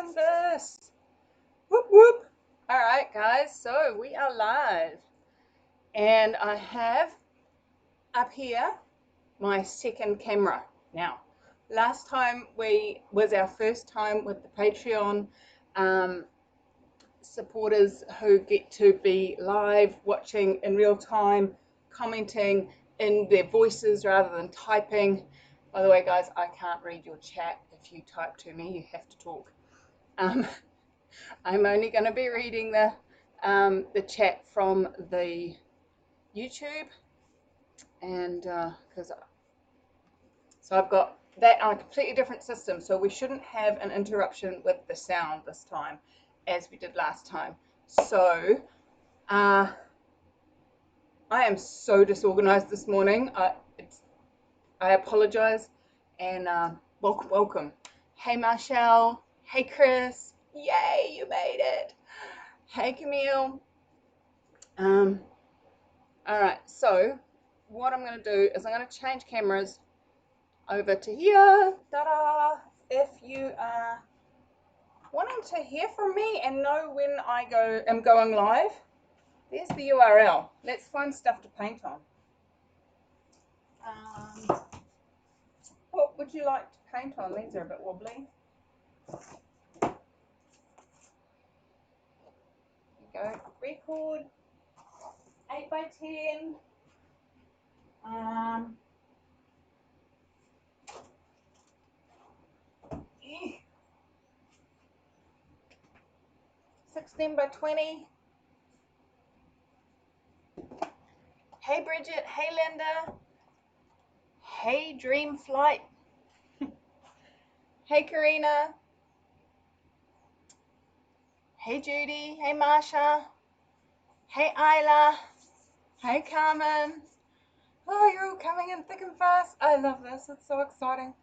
canvas. Whoop whoop. All right, guys, so we are live, and I have up here my second camera. Now, last time was our first time with the Patreon supporters who get to be live, watching in real time, commenting in their voices rather than typing. By the way, guys, I can't read your chat. If you type to me, you have to talk. I'm only going to be reading the chat from the YouTube, and because so I've got that on a completely different system, so we shouldn't have an interruption with the sound this time, as we did last time. So I am so disorganized this morning. I apologize, and welcome. Hey Marshall. Hey Chris. Yay, you made it. Hey Camille. All right, so what I'm going to do is I'm going to change cameras over to here. Ta-da! If you are wanting to hear from me and know when I am going live, there's the URL. Let's find stuff to paint on. What would you like to paint on? These are a bit wobbly. There you go. Record 8x10. 16x20. Hey Bridget, hey Linda, hey Dream Flight, hey Karina, hey Judy, hey Marsha, hey Isla, hey Carmen. Oh, you're all coming in thick and fast. I love this, it's so exciting.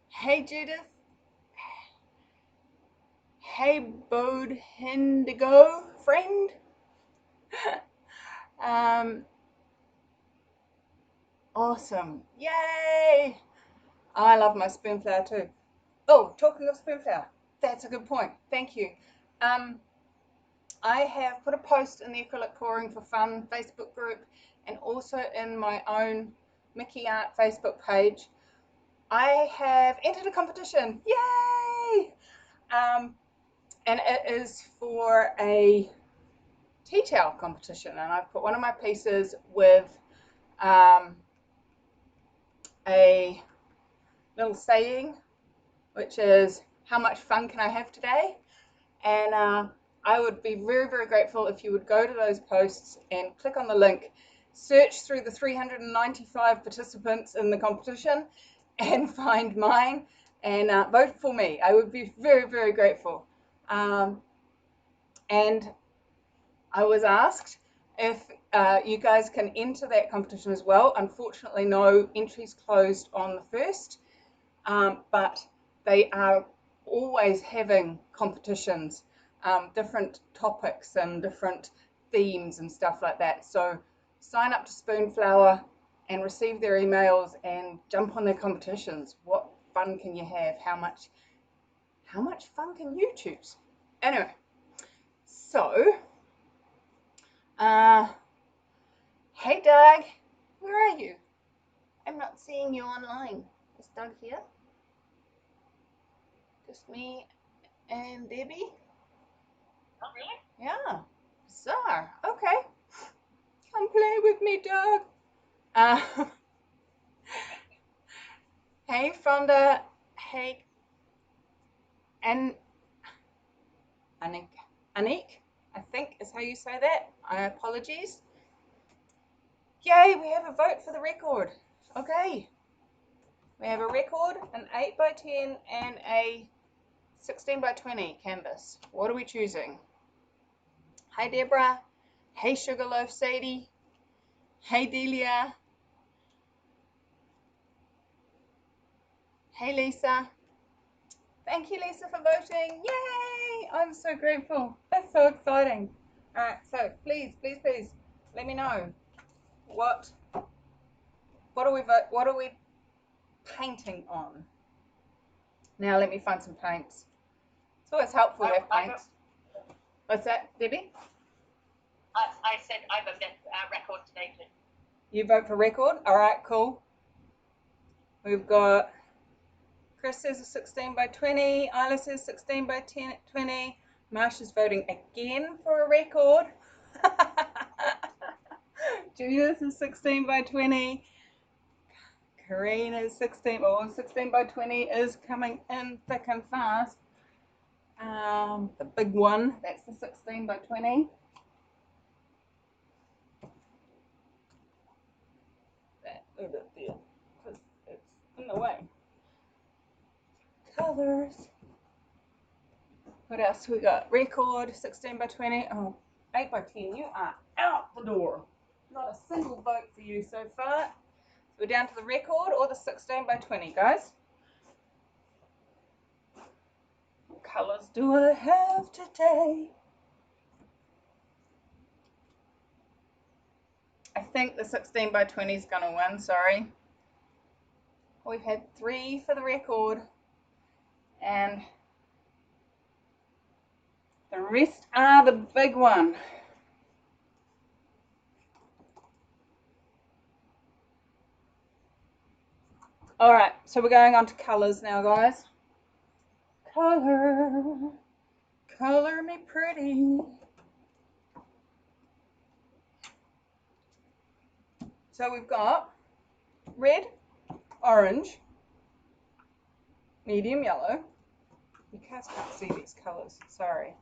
Hey Judith, hey Bode Hendigo friend. Awesome, yay! I love my spoonflower too. Oh, talking of spoonflower, that's a good point. Thank you. I have put a post in the Acrylic Pouring for Fun Facebook group and also in my own Mickey Art Facebook page. I have entered a competition. Yay! And it is for a tea towel competition, and I've put one of my pieces with a little saying, which is, how much fun can I have today? And I would be very, very grateful if you would go to those posts and click on the link, search through the 395 participants in the competition and find mine and vote for me. I would be very, very grateful. And I was asked if you guys can enter that competition as well. Unfortunately, no entries closed on the 1st, but they are always having competitions, different topics and different themes and stuff like that. So sign up to Spoonflower and receive their emails and jump on their competitions. What fun can you have? How much fun can you choose? Anyway, so hey Doug, where are you? I'm not seeing you online. Is Doug here? Just me and Debbie? Oh, really? Yeah, bizarre. Okay, come play with me, Doug. Hey Fonda, hey and Anik, I think is how you say that. Apologies. Yay, we have a vote for the record. Okay, we have a record, an 8x10 and a 16x20 canvas. What are we choosing? Hey Deborah, hey Sugarloaf Sadie, hey Delia, hey Lisa. Thank you, Lisa, for voting. Yay! I'm so grateful. That's so exciting. All right, so please, please, please let me know what are we painting on? Now let me find some paints. It's always helpful to have I paints. What's that, Debbie? I said I vote record today too. You vote for record? All right, cool. We've got Chris says a 16 by 20. Isla says 16 by 20. Marsha's voting again for a record. Judith is 16 by 20. Karina's 16. Oh, 16 by 20 is coming in thick and fast. The big one, that's the 16 by 20. Move it there because it's in the way. Colors. What else we got? Record, 16 by 20. Oh, 8 by 10. You are out the door. Not a single vote for you so far. So we're down to the record or the 16 by 20, guys. What colors do I have today? I think the 16 by 20 is going to win, sorry. We've had 3 for the record. And the rest are the big one. All right, so we're going on to colors now, guys. Color me pretty. So we've got red, orange, medium yellow. You guys can't see these colors, sorry.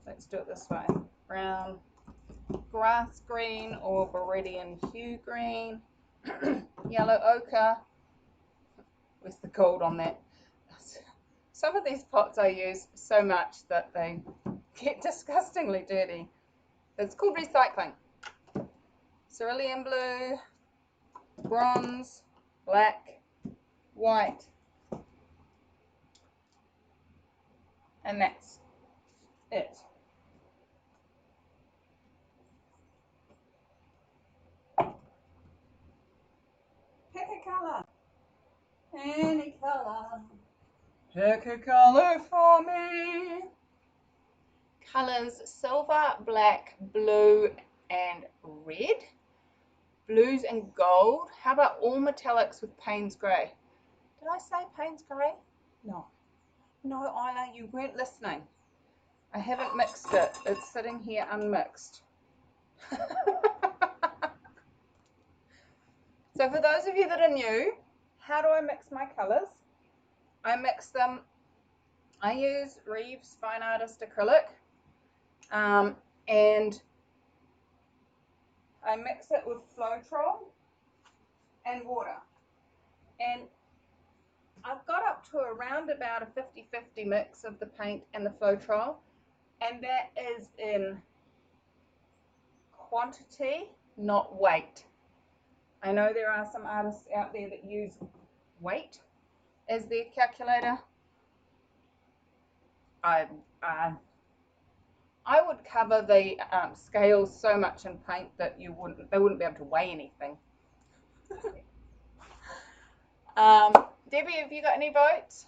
Let's do it this way. Brown, grass green or Viridian hue green, yellow ochre. Where's the gold on that? Some of these pots I use so much that they get disgustingly dirty. It's called recycling. Cerulean blue, bronze, black, white, and that's it. Pick a color. Any color. Pick a color for me. Colors silver, black, blue, and red. Blues and gold. How about all metallics with Payne's grey? Did I say Payne's grey? No. No, Isla, you weren't listening. I haven't mixed it. It's sitting here unmixed. So for those of you that are new, how do I mix my colours? I mix them, I use Reeves Fine Artist acrylic, and I mix it with Floetrol and water. And I've got up to around about a 50-50 mix of the paint and the Floetrol, and that is in quantity, not weight. I know there are some artists out there that use weight as their calculator. I would cover the scales so much in paint that they wouldn't be able to weigh anything. Debbie, have you got any votes?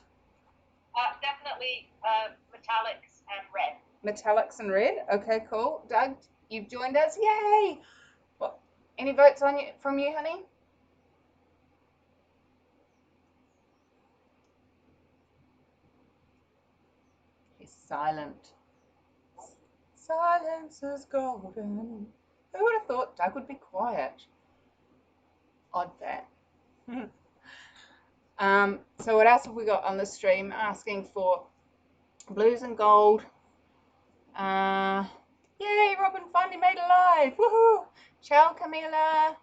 Definitely metallics and red. Metallics and red. Okay, cool. Doug, you've joined us. Yay! What? Any votes from you, honey? He's silent. Silence is golden. Who would have thought Doug would be quiet? Odd that. So what else have we got on the stream? Asking for blues and gold. Yay, Robin finally made it live. Woohoo! Ciao, Camila.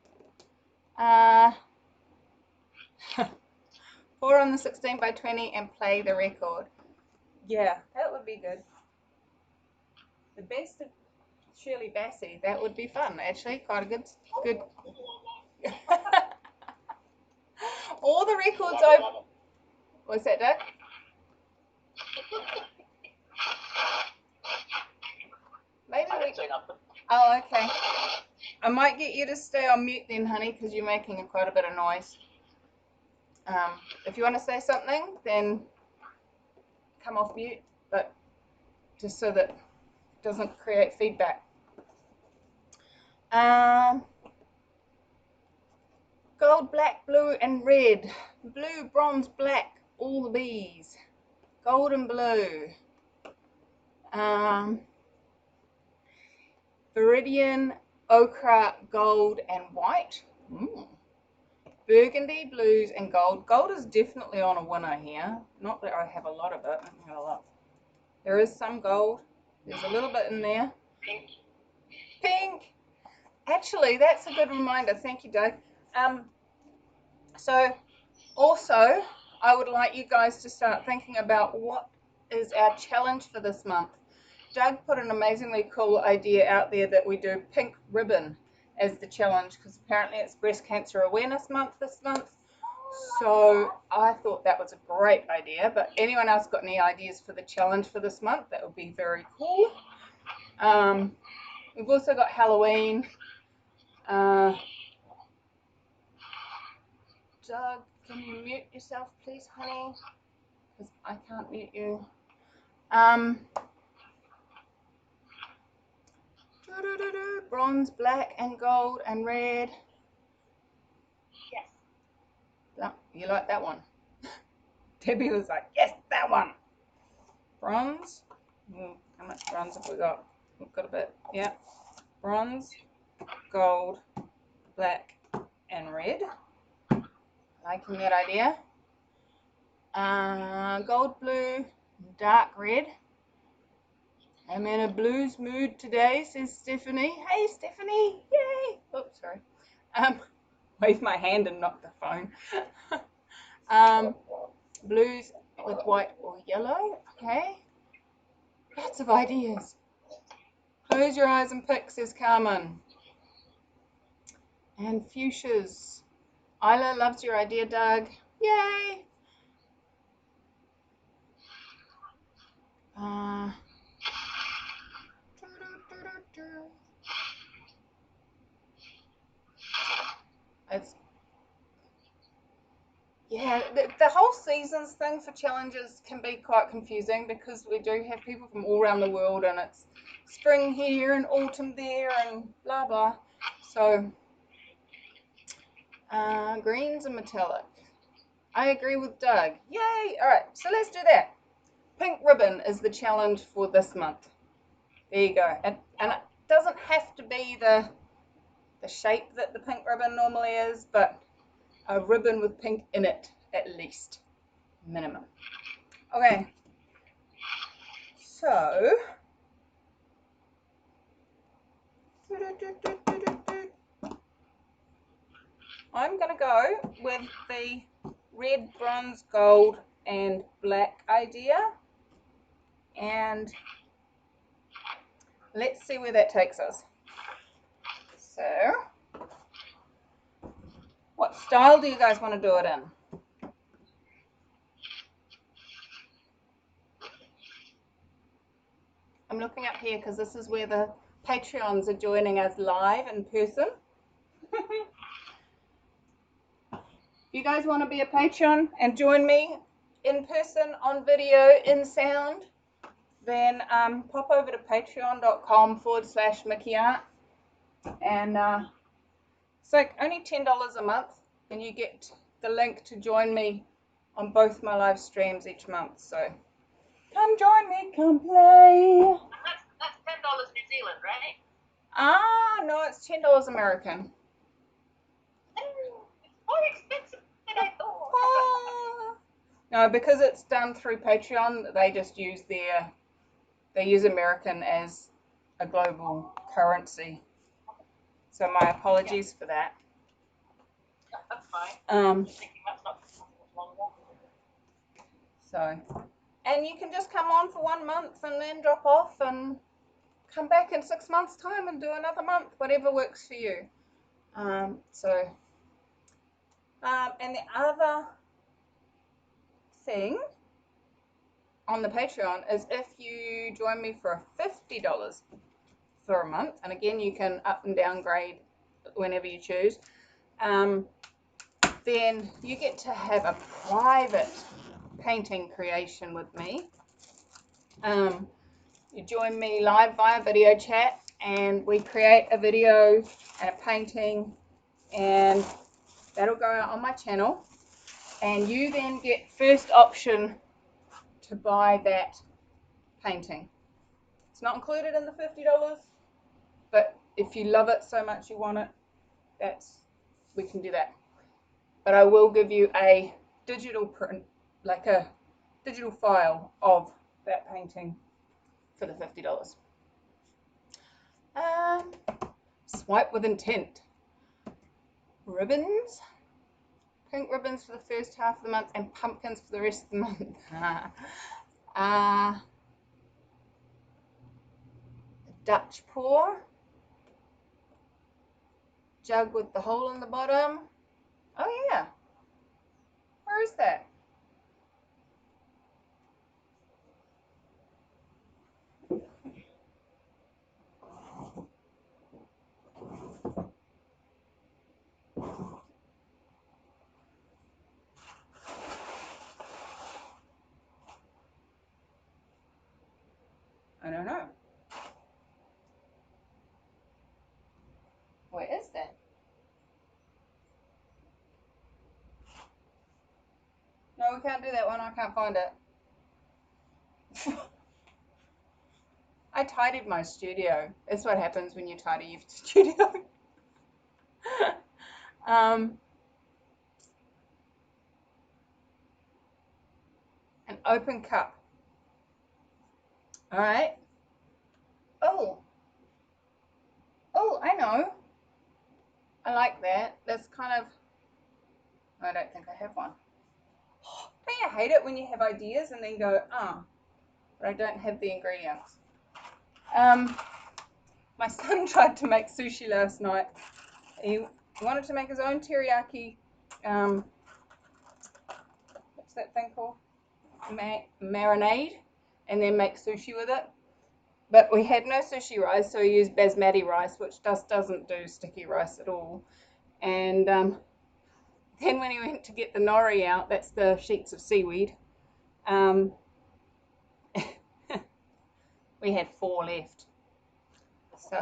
4 on the 16 by 20 and play the record. Yeah, that would be good. The best of Shirley Bassey. That would be fun, actually. Quite a good. All the records I've. What's that, Doug? Maybe we. Oh, okay. I might get you to stay on mute then, honey, because you're making quite a bit of noise. If you want to say something, then come off mute, but just so that it doesn't create feedback. Gold, black, blue, and red. Blue, bronze, black, all the bees. Gold and blue. Viridian, ochre, gold, and white. Burgundy, blues, and gold. Gold is definitely on a winner here. Not that I have a lot of it. Let me have a look. There is some gold. There's a little bit in there. Pink. Pink. Actually, that's a good reminder. Thank you, Doug. So also, I would like you guys to start thinking about what is our challenge for this month. Doug put an amazingly cool idea out there that we do pink ribbon as the challenge, because apparently it's Breast Cancer Awareness Month this month. So I thought that was a great idea, but anyone else got any ideas for the challenge for this month? That would be very cool. We've also got Halloween. Doug, can you mute yourself, please, honey? Because I can't mute you. Bronze, black, and gold, and red. Yes. You like that one? Debbie was like, yes, that one. Bronze. How much bronze have we got? We've got a bit. Yeah. Bronze, gold, black, and red. Liking that idea. Gold, blue, dark red. I'm in a blues mood today, says Stephanie. Hey, Stephanie. Yay. Oops, sorry. Wave my hand and knock the phone. Blues with white or yellow. Okay. Lots of ideas. Close your eyes and pick, says Carmen. And fuchsias. Isla loves your idea, Doug. Yay. Yeah, the whole seasons thing for challenges can be quite confusing, because we do have people from all around the world, and it's spring here and autumn there and blah blah. So greens and metallic. I agree with Doug. Yay! Alright, so let's do that. Pink ribbon is the challenge for this month. There you go. And it doesn't have to be the shape that the pink ribbon normally is, but a ribbon with pink in it, at least. Minimum. Okay. So, I'm going to go with the red, bronze, gold, and black idea. And let's see where that takes us. So, what style do you guys want to do it in? I'm looking up here because this is where the Patreons are joining us live in person. If you guys want to be a Patreon and join me in person, on video, in sound, then pop over to patreon.com/MickeyArt, and it's like only $10 a month, and you get the link to join me on both my live streams each month. So come join me, come play. That's $10 New Zealand, right? No, it's $10 American. It's more expensive than I thought. No, because it's done through Patreon, they just use they use American as a global currency. So my apologies for that. That's fine. Thinking that's not longer. So, and you can just come on for 1 month and then drop off and come back in 6 months' time and do another month, whatever works for you. And the other thing on the Patreon is if you join me for $50 for a month, and again you can up and downgrade whenever you choose, then you get to have a private painting creation with me. You join me live via video chat and we create a video and a painting, and that'll go out on my channel, and you then get first option to buy that painting. It's not included in the $50, but if you love it so much you want it, we can do that. But I will give you a digital print, like a digital file of that painting for the $50. Swipe with intent. Ribbons. Pink ribbons for the first half of the month and pumpkins for the rest of the month. Dutch pour. Jug with the hole in the bottom. Oh yeah. Where is that? I don't know. Where is that? No, we can't do that one. I can't find it. I tidied my studio. That's what happens when you tidy your studio. An open cup. All right. Oh, I know. I like that. That's kind of, I don't think I have one. Don't you hate it when you have ideas and then go, but I don't have the ingredients. My son tried to make sushi last night. He wanted to make his own teriyaki, what's that thing called? Marinade, and then make sushi with it. But we had no sushi rice, so we used basmati rice, which just doesn't do sticky rice at all. And then when he went to get the nori out, that's the sheets of seaweed, we had 4 left. So,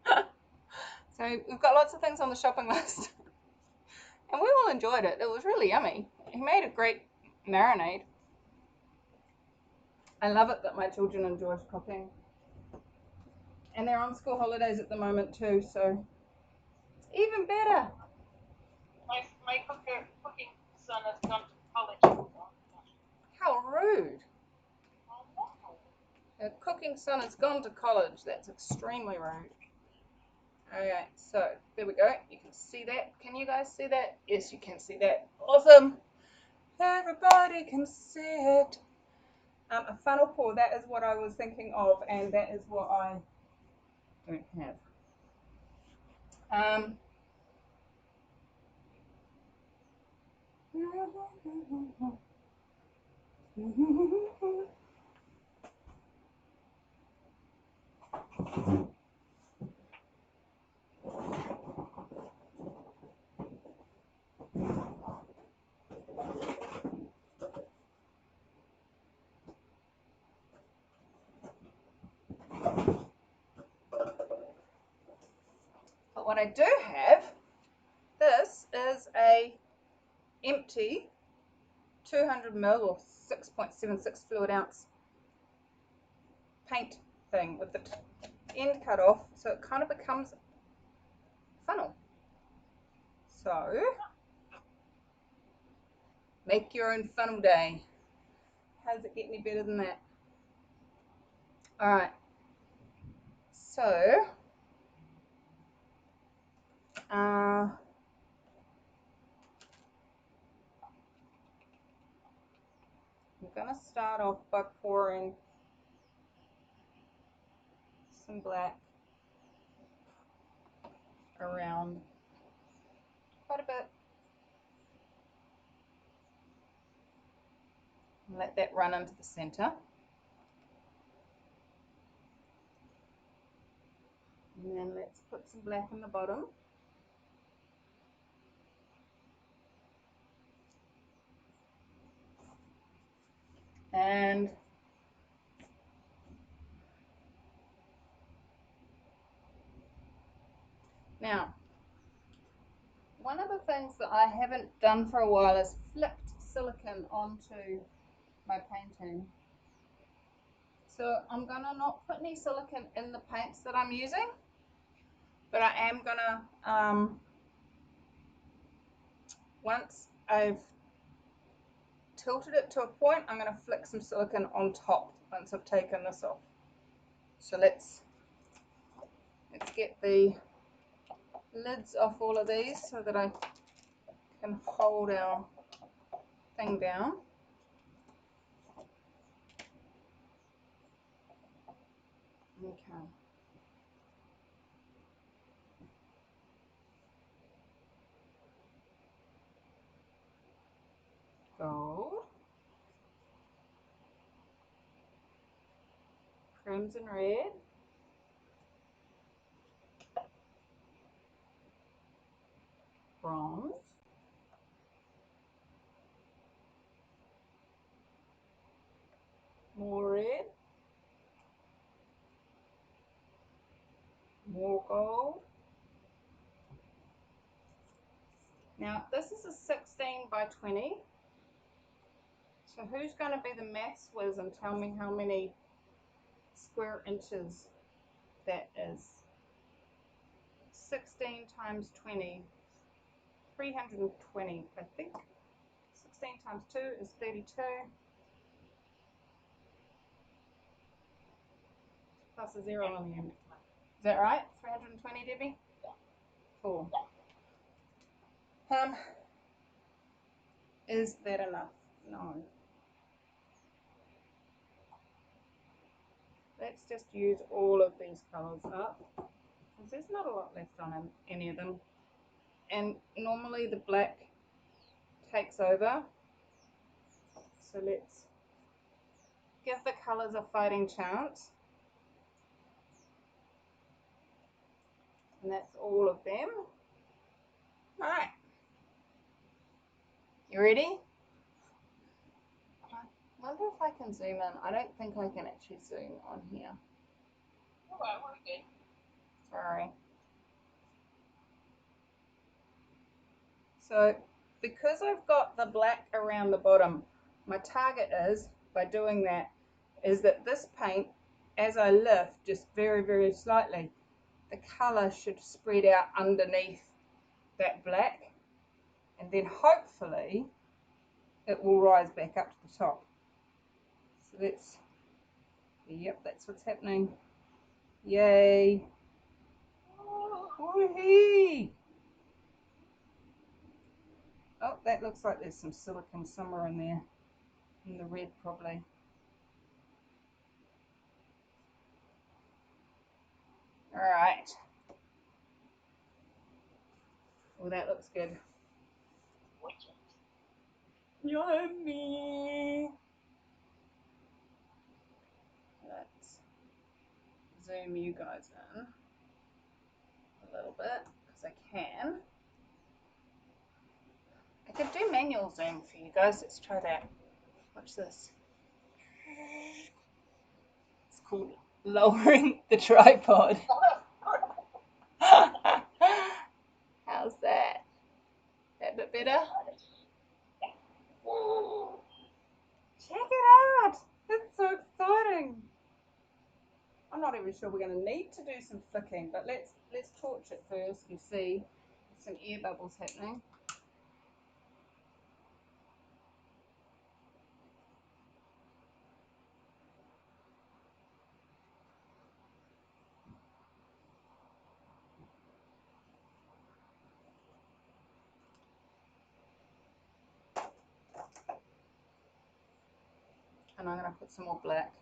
so we've got lots of things on the shopping list. And we all enjoyed it. It was really yummy. He made a great marinade. I love it that my children enjoy cooking. And they're on school holidays at the moment too, so it's even better. My cooking son has gone to college. How rude. A cooking son has gone to college. That's extremely rude. Okay, so there we go. You can see that. Can you guys see that? Yes, you can see that. Awesome. Everybody can see it. A funnel pour, that is what I was thinking of, and that is what I don't have. But what I do have, this is a empty 200ml or 6.76 fluid ounce paint thing with the end cut off, so it kind of becomes a funnel. So make your own funnel day. How does it get any better than that? Alright, so I'm going to start off by pouring some black around quite a bit. Let that run into the center. And then let's put some black in the bottom. And now, one of the things that I haven't done for a while is flipped silicone onto my painting. So I'm gonna not put any silicone in the paints that I'm using, but I am gonna, once I've tilted it to a point, I'm gonna flick some silicone on top once I've taken this off. So let's get the lids off all of these so that I can hold our thing down. Okay. Gold. Crimson red. Bronze. More red. More gold. Now this is a 16 by 20. So who's going to be the maths whiz and tell me how many square inches that is? 16 times 20, 320, I think. 16 times 2 is 32. Plus a 0 on the end. Is that right? 320, Debbie? Cool. Is that enough? No. Let's just use all of these colours up, because there's not a lot left on any of them. And normally the black takes over. So let's give the colours a fighting chance. And that's all of them. Alright. You ready? I wonder if I can zoom in. I don't think I can actually zoom on here. Alright, we're good. Sorry. So because I've got the black around the bottom, my target is, by doing that, is that this paint, as I lift just very, very slightly, the colour should spread out underneath that black, and then hopefully it will rise back up to the top. So let's, yep, that's what's happening. Yay. Woohoo! Oh, that looks like there's some silicone somewhere in there, in the red probably. Alright. Well, that looks good. Yummy! Let's zoom you guys in a little bit, because I can. I could do manual zoom for you guys. Let's try that. Watch this. It's called lowering the tripod. How's that? That bit better? Check it out! It's so exciting. I'm not even sure we're going to need to do some flicking, but let's torch it first and see if some air bubbles happening. And I'm going to put some more black,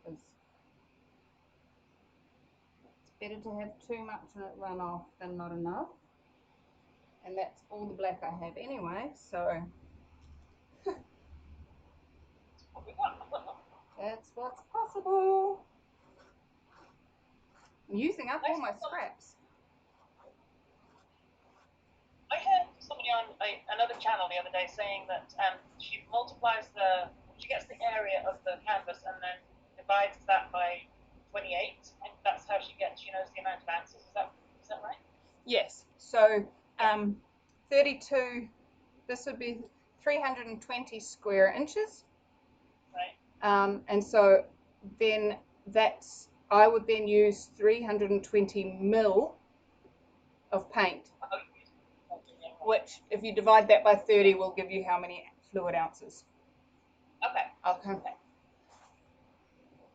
because it's better to have too much and it run off than not enough. And that's all the black I have anyway, so that's what's possible. I'm using up all my scraps. I heard somebody on another channel the other day saying that she multiplies she gets the area of the canvas and then divides that by 28, and that's how she knows the amount of ounces. Is that right? Yes. So 32. This would be 320 square inches. Right. And so then I would then use 320 mil of paint, which if you divide that by 30 will give you how many fluid ounces. Okay.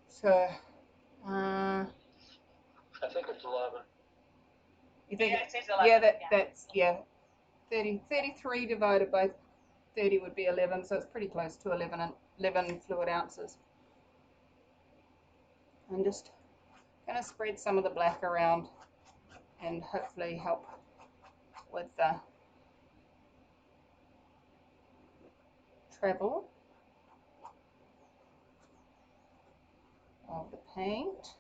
So I think it's 11. you think it is 11. that's 33 divided by 30 would be 11, so it's pretty close to 11 fluid ounces. I'm just going to spread some of the black around and hopefully help with the travel of the paint.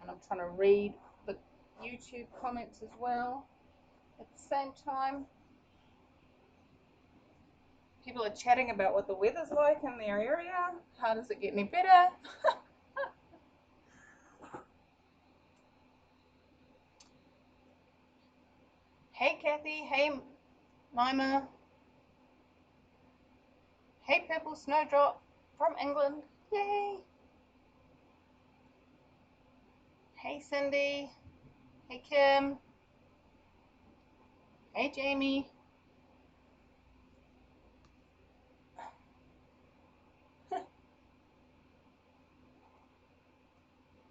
And I'm trying to read the YouTube comments as well at the same time. People are chatting about what the weather's like in their area. How does it get any better? Hey Kathy, hey Mima, hey Purple Snowdrop from England, yay! Hey Cindy, hey Kim, hey Jamie.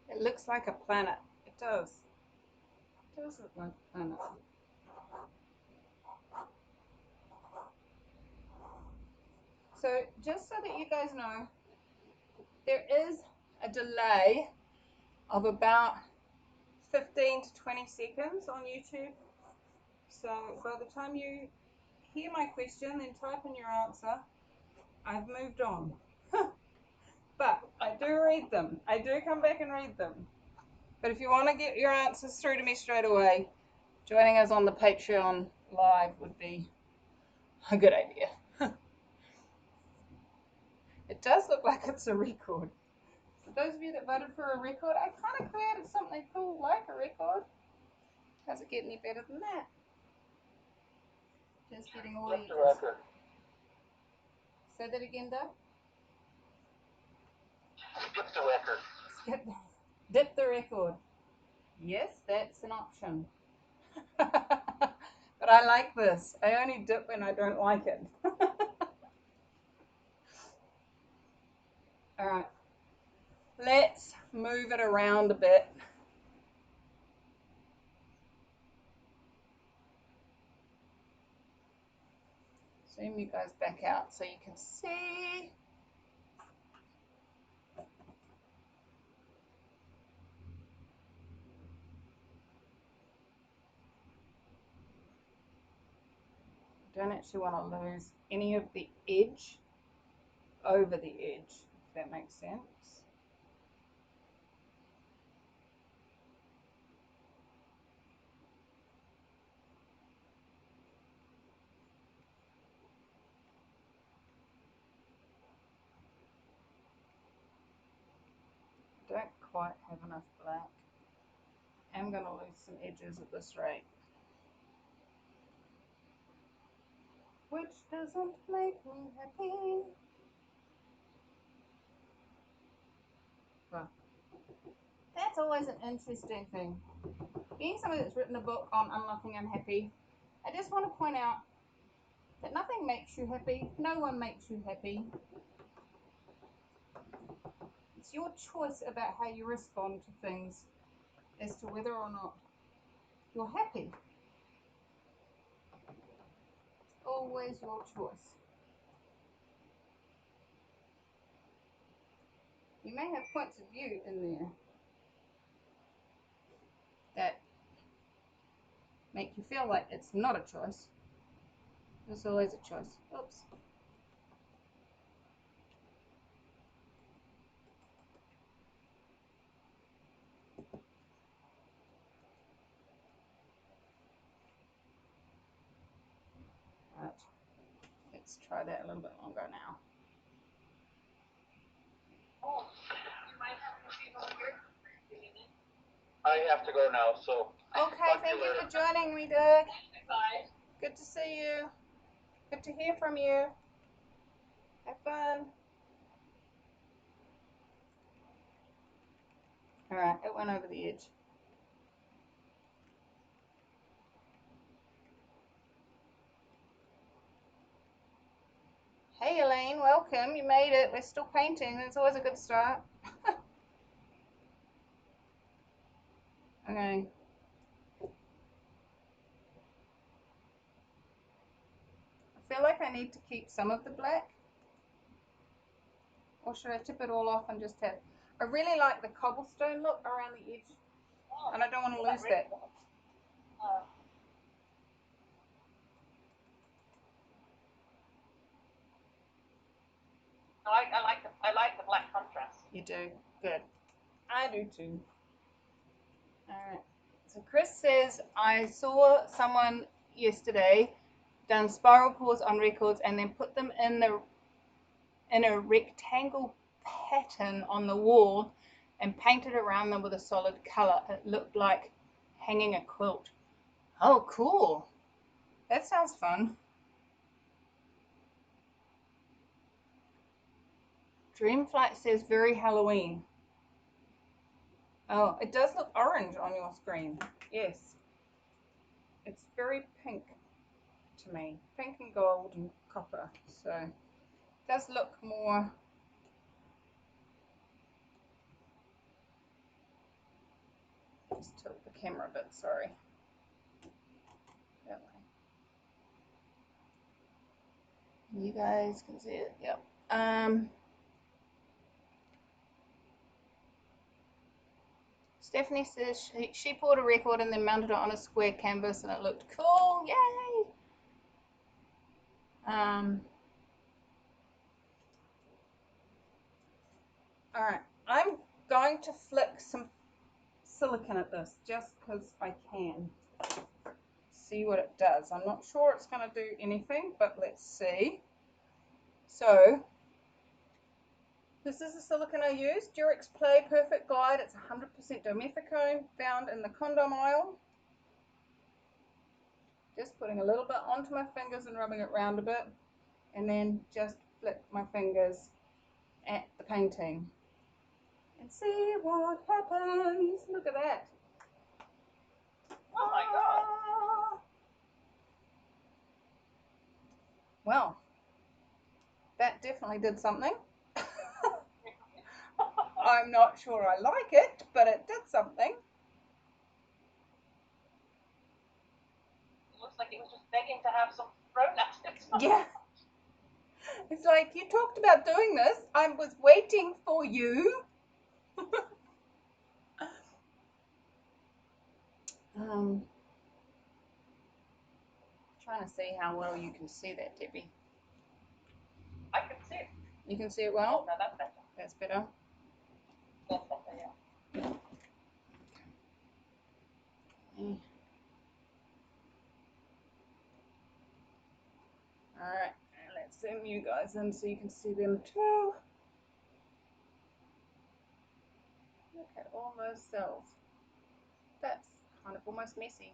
It looks like a planet. It does. It does look like a planet. So just so that you guys know, there is a delay of about 15 to 20 seconds on YouTube. So by the time you hear my question and type in your answer, I've moved on. But I do read them. I do come back and read them. But if you want to get your answers through to me straight away, joining us on the Patreon live would be a good idea. It does look like it's a record. For those of you that voted for a record, I kind of created something cool like a record. Does it get any better than that? Just getting all Flip the record. Say that again, Doug. Skip the record. Dip the record. Yes, that's an option. But I like this. I only dip when I don't like it. All right. Let's move it around a bit. Zoom you guys back out so you can see. Don't actually want to lose any of the edge over the edge, if that makes sense. Don't quite have enough black. I'm going to lose some edges at this rate, which doesn't make me happy. Well, that's always an interesting thing. Being somebody that's written a book on unlocking unhappy, I just want to point out that nothing makes you happy. No one makes you happy. It's your choice about how you respond to things as to whether or not you're happy. It's always your choice. You may have points of view in there that make you feel like it's not a choice. It's always a choice. Oops. Right. Let's try that a little bit longer now. I have to go now, so. Okay, talk to thank you later. for joining me, Doug. Bye. Good to see you. Good to hear from you. Have fun. Alright, it went over the edge. Hey Elaine, welcome. You made it. We're still painting. It's always a good start. Okay. I feel like I need to keep some of the black. Or should I tip it all off and just have... I really like the cobblestone look around the edge. And I don't want to lose that. I like the black contrast. You do? Good. I do too. Alright. So Chris says, I saw someone yesterday done spiral pours on records and then put them in a rectangle pattern on the wall and painted around them with a solid color. It looked like hanging a quilt. Oh, cool. That sounds fun. Dreamflight says very Halloween. Oh, it does look orange on your screen. Yes. It's very pink to me. Pink and gold and copper. So it does look more... Just tilt the camera a bit, sorry. That way. You guys can see it. Yep. Stephanie says she poured a record and then mounted it on a square canvas and it looked cool. Yay! Alright, I'm going to flick some silicone at this just because I can. See what it does. I'm not sure it's going to do anything, but let's see. So, this is the silicone I use, Durex Play Perfect Glide. It's 100% dimethicone, found in the condom aisle. Just putting a little bit onto my fingers and rubbing it around a bit, and then just flick my fingers at the painting and see what happens. Look at that. Oh my god. Well, that definitely did something. I'm not sure I like it, but it did something. It looks like it was just begging to have some thrown at it. Yeah. It's like, you talked about doing this. I was waiting for you. Trying to see how well you can see that, Debbie. I can see it. You can see it well? Oh, no, that's better. That's better. That's better, yeah. Okay. Alright, let's zoom you guys in so you can see them too. Look at all those cells. That's kind of almost messy.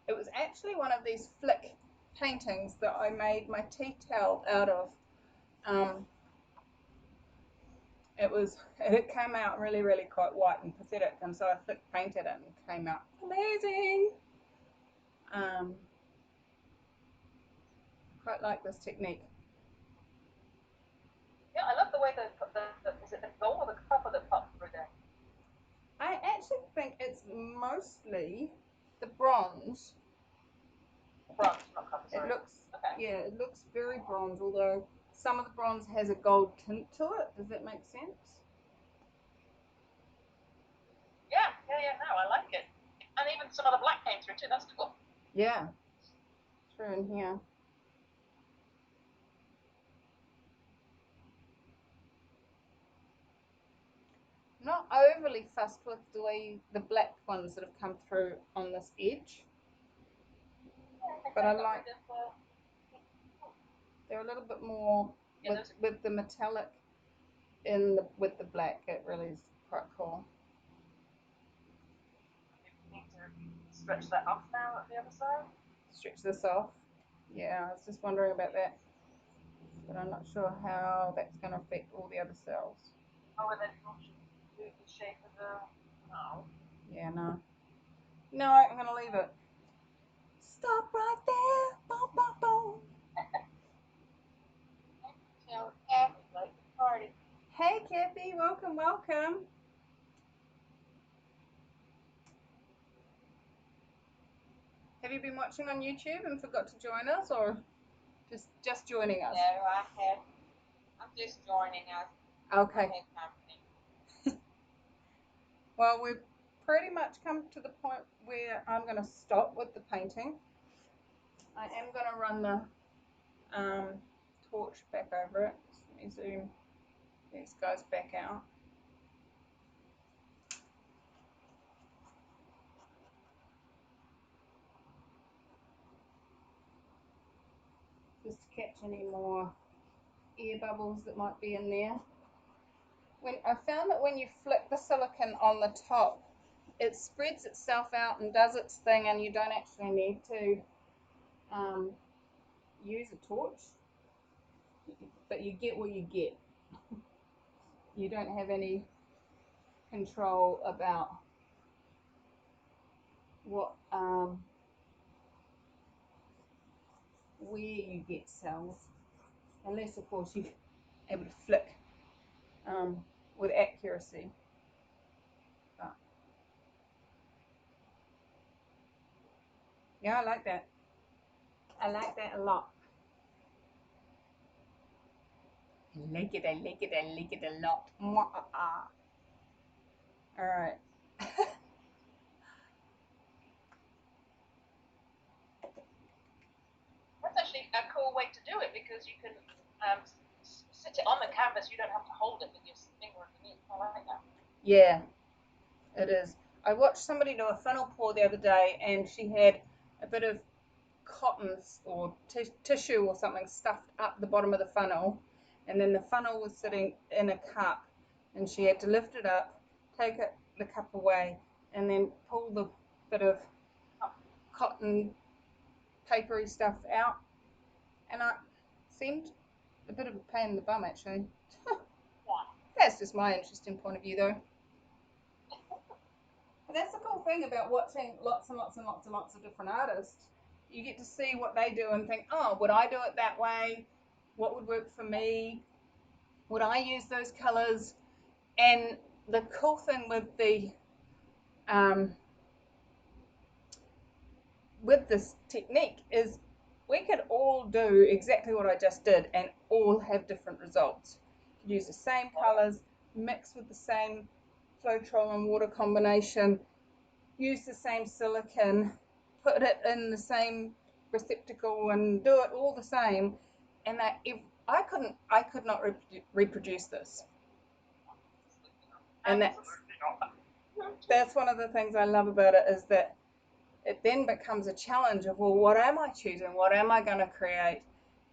It was actually one of these flick paintings that I made my tea towel out of. It came out really, really quite white and pathetic, and so I flick painted it and it came out amazing. Quite like this technique. Yeah, I love the way is it the gold or the copper that popped through there? I actually think it's mostly the bronze. Bronze, not copper, sorry. It looks, okay. Yeah, it looks very bronze, although some of the bronze has a gold tint to it. Does that make sense? Yeah, no, I like it. And even some of the black came through too, that's cool. Yeah, through in here. Not overly fussed with the way the black ones that have come through on this edge, but I like they're a little bit more with the metallic with the black. It really is quite cool. stretch that off now at the other side. Stretch this off. Yeah, I was just wondering about that. But I'm not sure how that's going to affect all the other cells. Oh, and then you want to do the shape of the... No. Yeah, no. No, I'm going to leave it. Stop right there. Boom, boom, boom. Tell Kathy, like the party. Hey, Kathy. Welcome, welcome. Have you been watching on YouTube and forgot to join us, or just joining us? No, I have. I'm just joining us. Okay. Well, we've pretty much come to the point where I'm going to stop with the painting. I am going to run the torch back over it. Let me zoom these guys back out. Just to catch any more air bubbles that might be in there. I found that when you flick the silicone on the top, it spreads itself out and does its thing, and you don't actually need to use a torch, but you get what you get. You don't have any control about what where you get cells, unless of course you're able to flick with accuracy. But yeah, I like that. I like that a lot. I like it a lot. Alright. That's actually a cool way to do it, because you can sit it on the canvas. You don't have to hold it with your finger underneath. I like that. Yeah, it is. I watched somebody do a funnel pour the other day, and she had a bit of cotton or tissue or something stuffed up the bottom of the funnel, and then the funnel was sitting in a cup, and she had to lift it up, take the cup away, and then pull the bit of cotton papery stuff out, and it seemed a bit of a pain in the bum, actually. That's just my interesting point of view, though. But that's the cool thing about watching lots and lots and lots and lots of different artists. You get to see what they do and think, oh, would I do it that way? What would work for me? Would I use those colors? And the cool thing with this technique is we could all do exactly what I just did and all have different results. You could use the same colors, mix with the same Floetrol and water combination, use the same silicone, put it in the same receptacle and do it all the same, and that if I could not reproduce this. And that's one of the things I love about it, is that it then becomes a challenge of, well, what am I choosing? What am I going to create?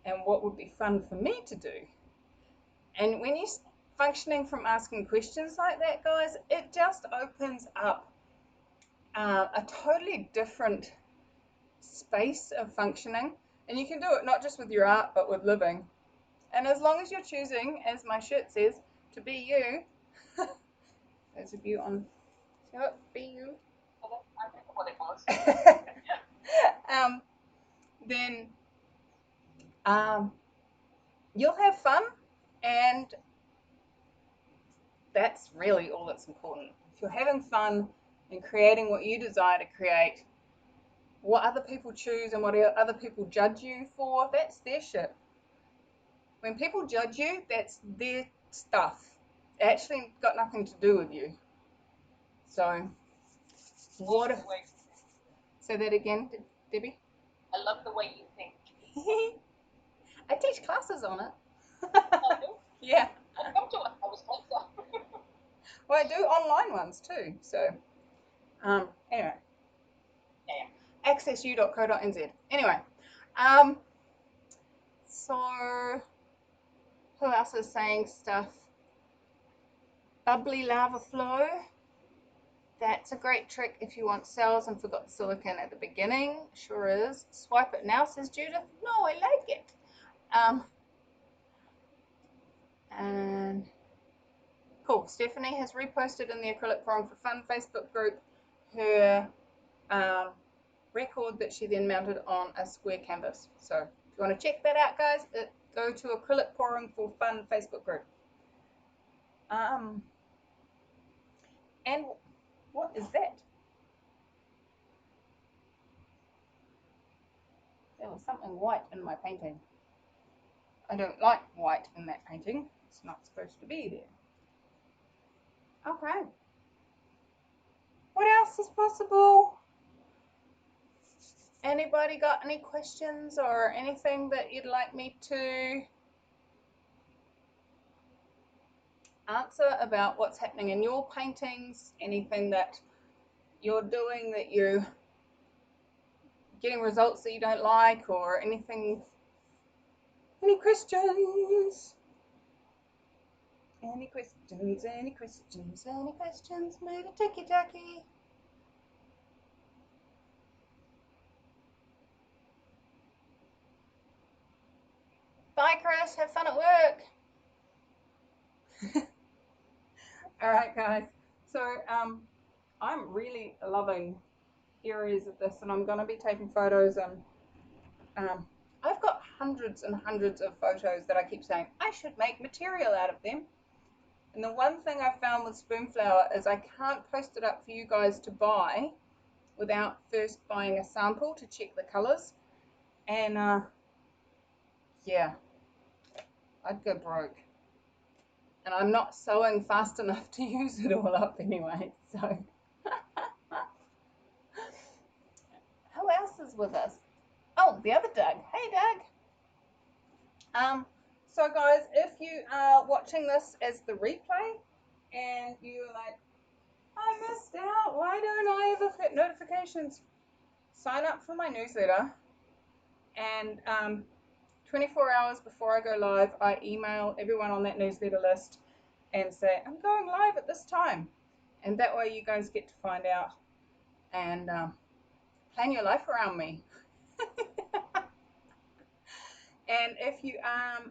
And what would be fun for me to do? And when you're functioning from asking questions like that, guys, it just opens up a totally different space of functioning. And you can do it not just with your art, but with living. And as long as you're choosing, as my shirt says, to be you, there's a view on, be you. I remember what it was. Then you'll have fun, and that's really all that's important. If you're having fun and creating what you desire to create, what other people choose and what other people judge you for, that's their shit. When people judge you, that's their stuff. It actually got nothing to do with you. So, say that again, Debbie? I love the way you think. I teach classes on it. I do? Yeah. I'll come to it. I was closer. Well, I do online ones too. So, anyway. Yeah. accessu.co.nz. Anyway, so who else is saying stuff? Bubbly lava flow. That's a great trick if you want cells and forgot the silicone at the beginning. Sure is. Swipe it now, says Judith. No, I like it. And cool. Stephanie has reposted in the Acrylic Pouring for Fun Facebook group her record that she then mounted on a square canvas. So if you want to check that out, guys, go to Acrylic Pouring for Fun Facebook group. And what is that? There was something white in my painting. I don't like white in that painting. It's not supposed to be there. Okay. What else is possible? Anybody got any questions or anything that you'd like me to answer about what's happening in your paintings? Anything that you're doing that you're getting results that you don't like, or anything? Any questions? Any questions? Any questions? Any questions? Maybe ticky-tacky. Bye, Chris. Have fun at work. All right, guys. So I'm really loving areas of this, and I'm going to be taking photos. And I've got hundreds and hundreds of photos that I keep saying I should make material out of them. And the one thing I found with Spoonflower is I can't post it up for you guys to buy without first buying a sample to check the colors. And yeah, I'd go broke. And I'm not sewing fast enough to use it all up anyway. So who else is with us? Oh, the other Doug. Hey, Doug. So guys, if you are watching this as the replay and you're like, I missed out, why don't I ever get notifications? Sign up for my newsletter, and 24 hours before I go live, I email everyone on that newsletter list and say, I'm going live at this time. And that way you guys get to find out and plan your life around me. And if you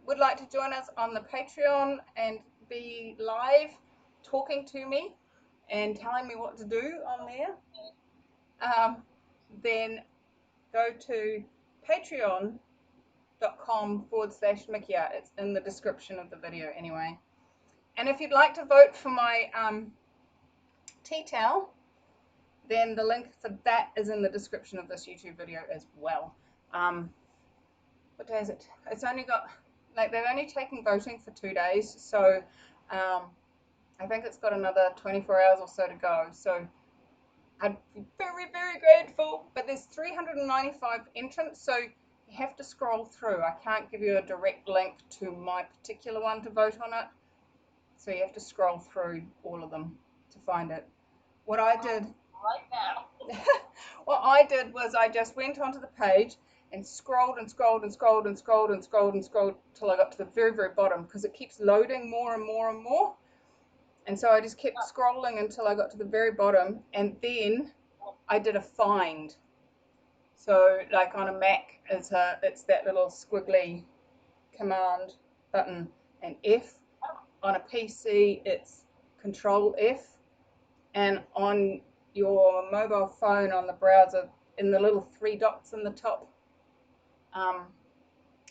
would like to join us on the Patreon and be live talking to me and telling me what to do on there, then go to patreon.com/Mikia. It's in the description of the video anyway. And if you'd like to vote for my tea towel, then the link for that is in the description of this YouTube video as well. What day is it? It's only got, like, they're only taking voting for 2 days, so I think it's got another 24 hours or so to go. So I'd be very, very grateful. But there's 395 entrants, so you have to scroll through. I can't give you a direct link to my particular one to vote on it, so you have to scroll through all of them to find it. What I did right now. what I did was I just went onto the page and scrolled and scrolled and scrolled and scrolled and scrolled and scrolled till I got to the very, very bottom, because it keeps loading more and more and more. And so I just kept scrolling until I got to the very bottom, and then I did a find. So like on a Mac, it's that little squiggly command button and F. On a PC, it's Control F. And on your mobile phone on the browser, in the little 3 dots in the top,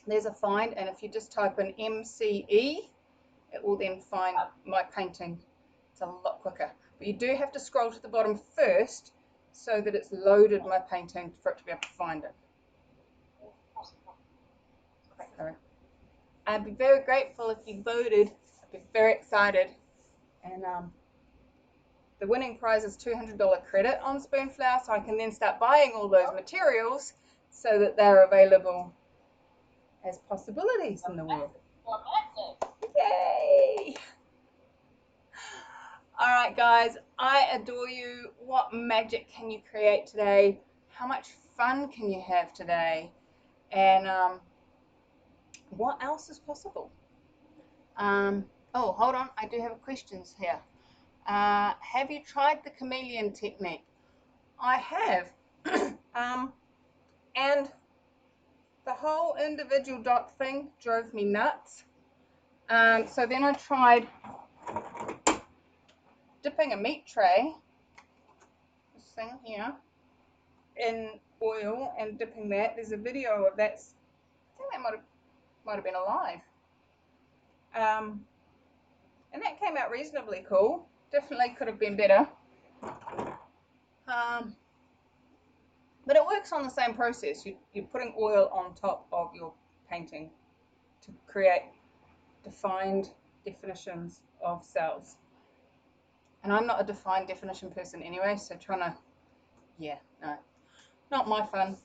there's a find, and if you just type in MCE, it will then find my painting. It's a lot quicker, but you do have to scroll to the bottom first so that it's loaded my painting for it to be able to find it. So I'd be very grateful if you voted. I'd be very excited. And the winning prize is $200 credit on Spoonflower, so I can then start buying all those materials so that they're available as possibilities in the world. Yay! All right, guys, I adore you. What magic can you create today? How much fun can you have today? And what else is possible? Oh, hold on, I do have questions here. Have you tried the chameleon technique? I have. And the whole individual dot thing drove me nuts. So then I tried dipping a meat tray, this thing here, in oil and dipping that. There's a video of that. I think that might have been alive. And that came out reasonably cool. Definitely could have been better. But it works on the same process. You're putting oil on top of your painting to create defined definitions of cells. And I'm not a defined definition person anyway, so trying to, yeah, no, not my fun.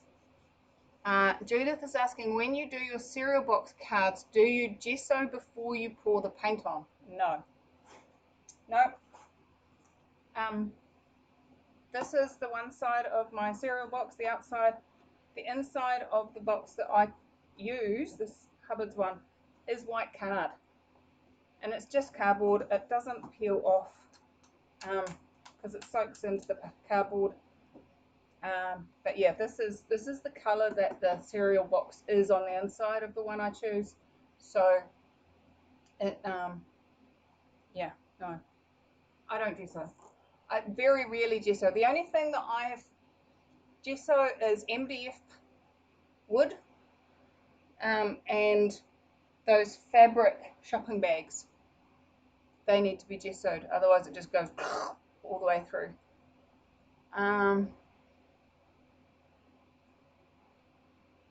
Judith is asking, when you do your cereal box cards, do you gesso before you pour the paint on? No. Nope. This is the one side of my cereal box, the outside. The inside of the box that I use, this Hubbard's one, is white card. And it's just cardboard. It doesn't peel off because it soaks into the cardboard. But yeah, this is the color that the cereal box is on the inside of the one I choose. So it yeah, no, I don't gesso. I very rarely gesso. The only thing that I have gesso is MDF wood and those fabric shopping bags. They need to be gessoed, otherwise it just goes all the way through.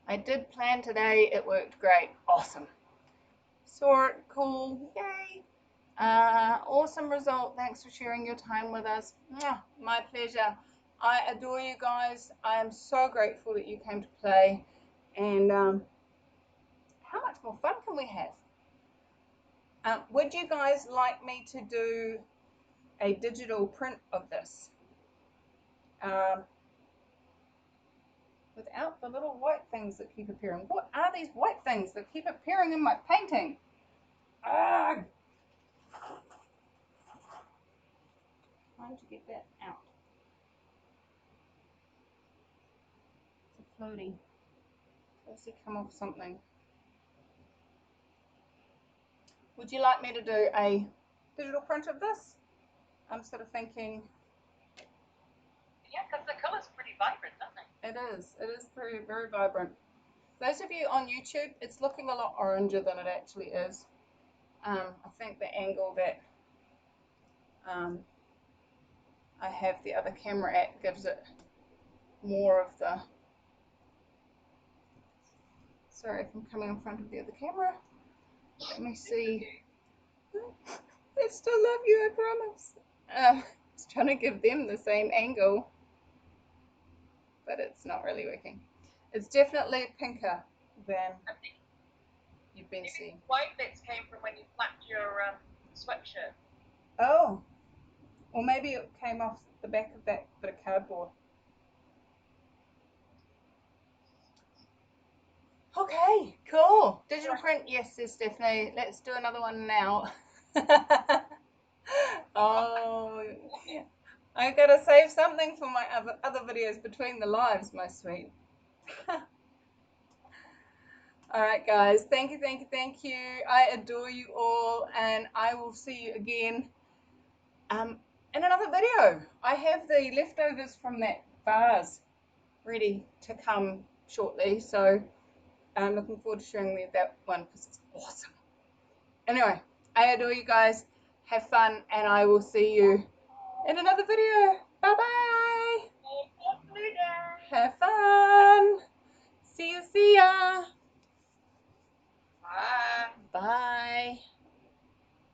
I did plan today. It worked great. Awesome. Saw it. Cool. Yay. Awesome result. Thanks for sharing your time with us. My pleasure. I adore you guys. I am so grateful that you came to play. And how much more fun can we have? Would you guys like me to do a digital print of this? Without the little white things that keep appearing. What are these white things that keep appearing in my painting? Trying to get that out. It's a floaty. Does it come off something? Would you like me to do a digital print of this? I'm sort of thinking. Yeah, because the colour's pretty vibrant, doesn't it? It is. It is very, very vibrant. Those of you on YouTube, it's looking a lot oranger than it actually is. I think the angle that I have the other camera at gives it more of the. Sorry if I'm coming in front of the other camera. Let me see. I still love you, I promise. I was trying to give them the same angle, but it's not really working. It's definitely pinker than you've been seeing. White bits came from when you flapped your sweatshirt. Oh, or maybe it came off the back of that bit of cardboard. Okay, cool. Digital print, yes, there's definitely. Let's do another one now. Oh, yeah. I gotta save something for my other videos between the lives, my sweet. All right, guys. Thank you, thank you, thank you. I adore you all, and I will see you again in another video. I have the leftovers from that vase ready to come shortly, so I'm looking forward to showing you that one because it's awesome. Anyway, I adore you guys. Have fun, and I will see you in another video. Bye-bye.